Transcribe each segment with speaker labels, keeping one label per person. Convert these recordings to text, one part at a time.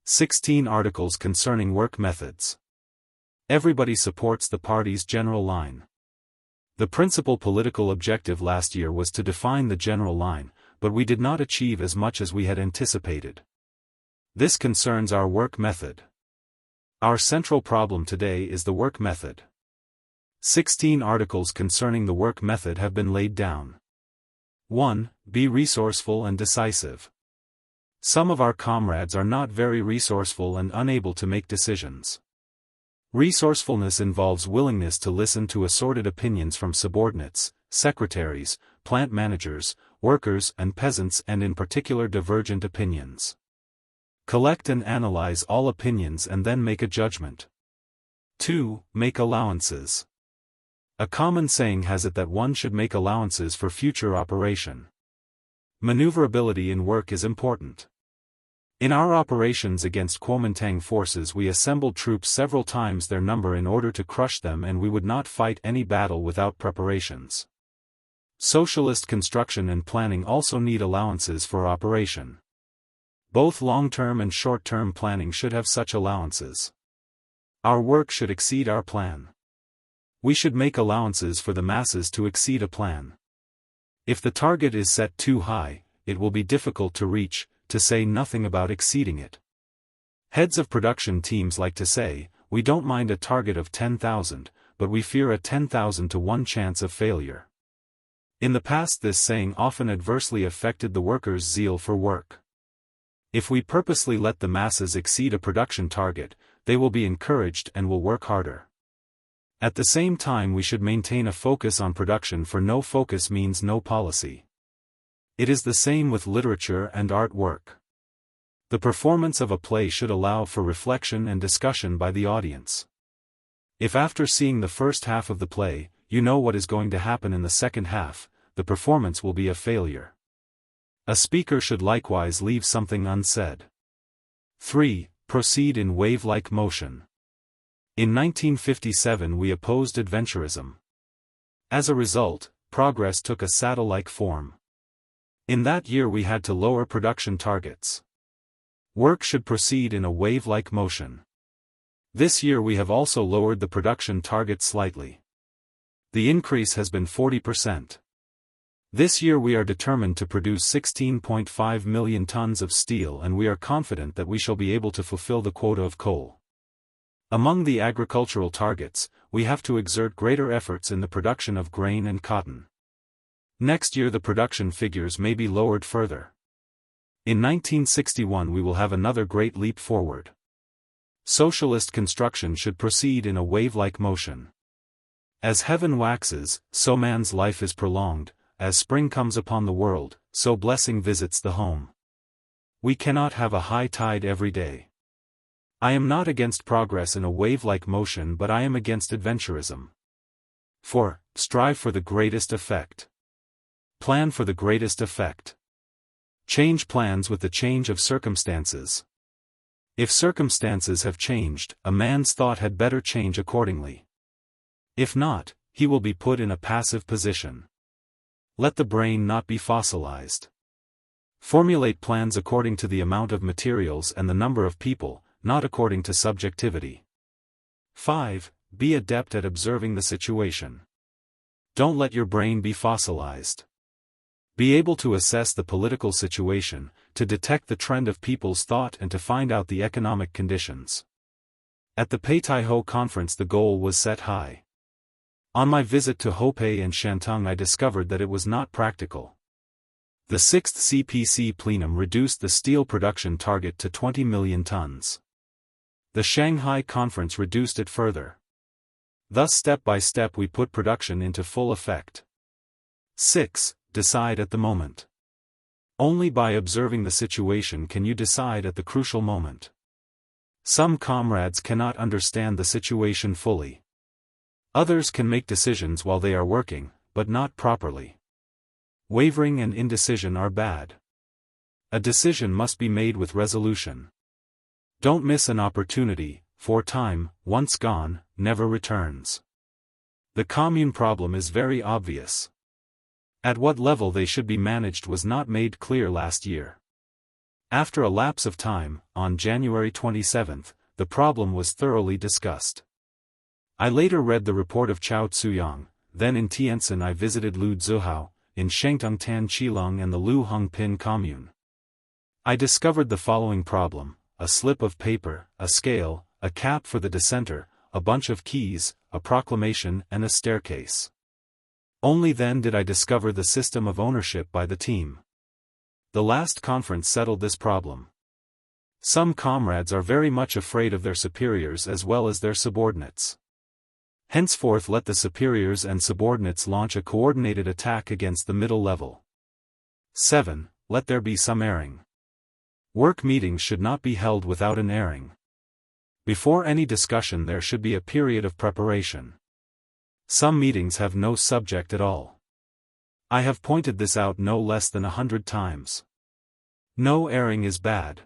Speaker 1: 16 articles concerning work methods. Everybody supports the party's general line. The principal political objective last year was to define the general line, but we did not achieve as much as we had anticipated. This concerns our work method. Our central problem today is the work method. 16 articles concerning the work method have been laid down. 1. Be resourceful and decisive. Some of our comrades are not very resourceful and unable to make decisions. Resourcefulness involves willingness to listen to assorted opinions from subordinates, secretaries, plant managers, workers and peasants, and in particular divergent opinions. Collect and analyze all opinions and then make a judgment. 2. Make allowances. A common saying has it that one should make allowances for future operation. Maneuverability in work is important. In our operations against Kuomintang forces we assembled troops several times their number in order to crush them, and we would not fight any battle without preparations. Socialist construction and planning also need allowances for operation. Both long-term and short-term planning should have such allowances. Our work should exceed our plan. We should make allowances for the masses to exceed a plan. If the target is set too high, it will be difficult to reach, to say nothing about exceeding it. Heads of production teams like to say, we don't mind a target of 10,000, but we fear a 10,000 to 1 chance of failure. In the past this saying often adversely affected the workers' zeal for work. If we purposely let the masses exceed a production target, they will be encouraged and will work harder. At the same time we should maintain a focus on production, for no focus means no policy. It is the same with literature and art work. The performance of a play should allow for reflection and discussion by the audience. If after seeing the first half of the play, you know what is going to happen in the second half, the performance will be a failure. A speaker should likewise leave something unsaid. 3. Proceed in wave-like motion. In 1957 we opposed adventurism. As a result, progress took a saddle-like form. In that year we had to lower production targets. Work should proceed in a wave-like motion. This year we have also lowered the production target slightly. The increase has been 40%. This year we are determined to produce 16.5 million tons of steel, and we are confident that we shall be able to fulfill the quota of coal. Among the agricultural targets, we have to exert greater efforts in the production of grain and cotton. Next year the production figures may be lowered further. In 1961 we will have another great leap forward. Socialist construction should proceed in a wave-like motion. As heaven waxes, so man's life is prolonged. As spring comes upon the world, so blessing visits the home. We cannot have a high tide every day. I am not against progress in a wave-like motion, but I am against adventurism. 4. Strive for the greatest effect. Plan for the greatest effect. Change plans with the change of circumstances. If circumstances have changed, a man's thought had better change accordingly. If not, he will be put in a passive position. Let the brain not be fossilized. Formulate plans according to the amount of materials and the number of people, not according to subjectivity. 5. Be adept at observing the situation. Don't let your brain be fossilized. Be able to assess the political situation, to detect the trend of people's thought and to find out the economic conditions. At the Peitaiho conference the goal was set high. On my visit to Hopei and Shantung I discovered that it was not practical. The 6th CPC plenum reduced the steel production target to 20 million tons. The Shanghai conference reduced it further. Thus step by step we put production into full effect. 6. Decide at the moment. Only by observing the situation can you decide at the crucial moment. Some comrades cannot understand the situation fully. Others can make decisions while they are working, but not properly. Wavering and indecision are bad. A decision must be made with resolution. Don't miss an opportunity, for time, once gone, never returns. The commune problem is very obvious. At what level they should be managed was not made clear last year. After a lapse of time, on January 27, the problem was thoroughly discussed. I later read the report of Chao Tsuyang. Then in Tientsin I visited Lu Zihao, in Shengtung Tan Qilong and the Lu Hongpin commune. I discovered the following problem: a slip of paper, a scale, a cap for the dissenter, a bunch of keys, a proclamation and a staircase. Only then did I discover the system of ownership by the team. The last conference settled this problem. Some comrades are very much afraid of their superiors as well as their subordinates. Henceforth let the superiors and subordinates launch a coordinated attack against the middle level. 7. Let there be some airing. Work meetings should not be held without an airing. Before any discussion there should be a period of preparation. Some meetings have no subject at all. I have pointed this out no less than 100 times. No airing is bad.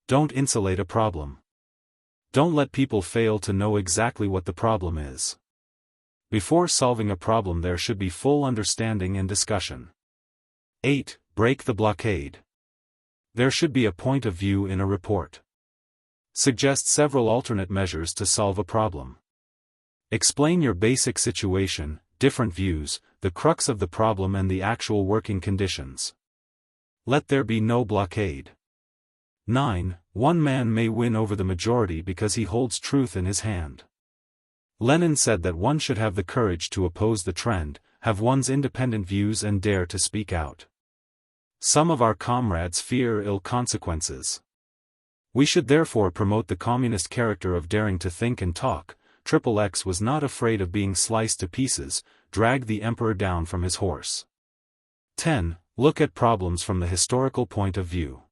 Speaker 1: Don't insulate a problem. Don't let people fail to know exactly what the problem is. Before solving a problem there should be full understanding and discussion. 8. Break the blockade. There should be a point of view in a report. Suggest several alternate measures to solve a problem. Explain your basic situation, different views, the crux of the problem and the actual working conditions. Let there be no blockade. 9. One man may win over the majority because he holds truth in his hand. Lenin said that one should have the courage to oppose the trend, have one's independent views and dare to speak out. Some of our comrades fear ill consequences. We should therefore promote the communist character of daring to think and talk. XXX was not afraid of being sliced to pieces, dragged the emperor down from his horse. 10. Look at problems from the historical point of view.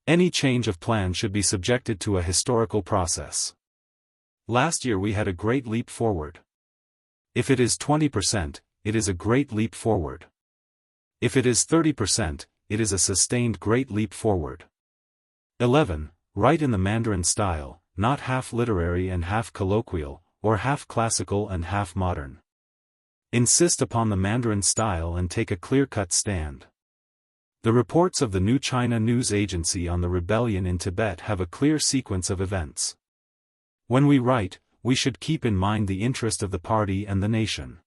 Speaker 1: Any change of plan should be subjected to a historical process. Last year we had a great leap forward. If it is 20%, it is a great leap forward. If it is 30%, it is a sustained great leap forward. 11. Write in the Mandarin style, not half literary and half colloquial, or half classical and half modern. Insist upon the Mandarin style and take a clear-cut stand. The reports of the New China News Agency on the rebellion in Tibet have a clear sequence of events. When we write, we should keep in mind the interest of the party and the nation.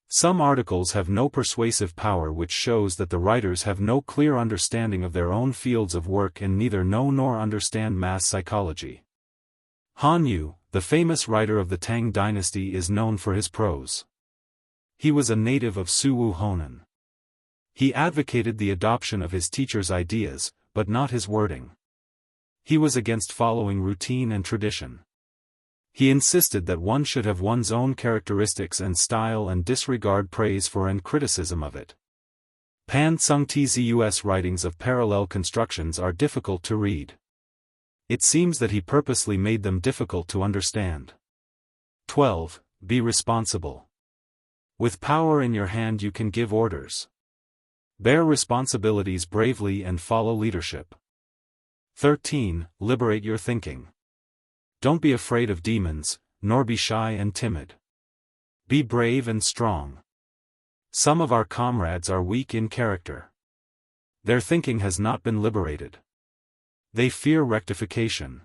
Speaker 1: Some articles have no persuasive power, which shows that the writers have no clear understanding of their own fields of work and neither know nor understand mass psychology. Han Yu, the famous writer of the Tang dynasty, is known for his prose. He was a native of Suwu Honan. He advocated the adoption of his teacher's ideas, but not his wording. He was against following routine and tradition. He insisted that one should have one's own characteristics and style and disregard praise for and criticism of it. Pan Tsung Tzu's writings of parallel constructions are difficult to read. It seems that he purposely made them difficult to understand. 12. Be responsible. With power in your hand you can give orders. Bear responsibilities bravely and follow leadership. 13. Liberate your thinking. Don't be afraid of demons, nor be shy and timid. Be brave and strong. Some of our comrades are weak in character. Their thinking has not been liberated. They fear rectification.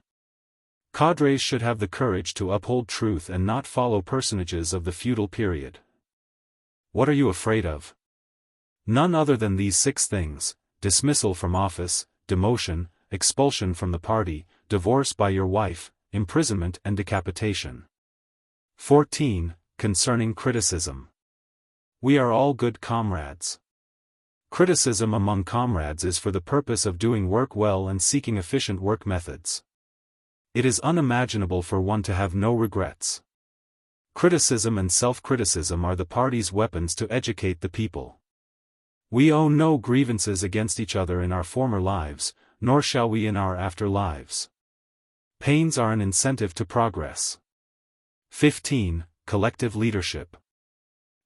Speaker 1: Cadres should have the courage to uphold truth and not follow personages of the feudal period. What are you afraid of? None other than these 6 things: dismissal from office, demotion, expulsion from the party, divorce by your wife, imprisonment and decapitation. 14. Concerning criticism. We are all good comrades. Criticism among comrades is for the purpose of doing work well and seeking efficient work methods. It is unimaginable for one to have no regrets. Criticism and self-criticism are the party's weapons to educate the people. We owe no grievances against each other in our former lives, nor shall we in our after lives. Pains are an incentive to progress. 15. Collective leadership.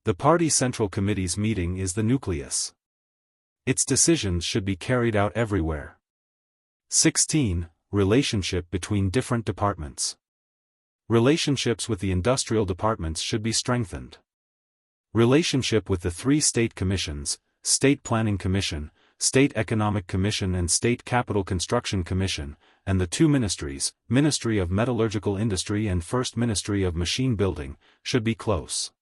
Speaker 1: The party central committee's meeting is the nucleus. Its decisions should be carried out everywhere. 16. Relationship between different departments. Relationships with the industrial departments should be strengthened. Relationship with the 3 state commissions, State Planning Commission, State Economic Commission and State Capital Construction Commission, and the two ministries, Ministry of Metallurgical Industry and First Ministry of Machine Building, should be close.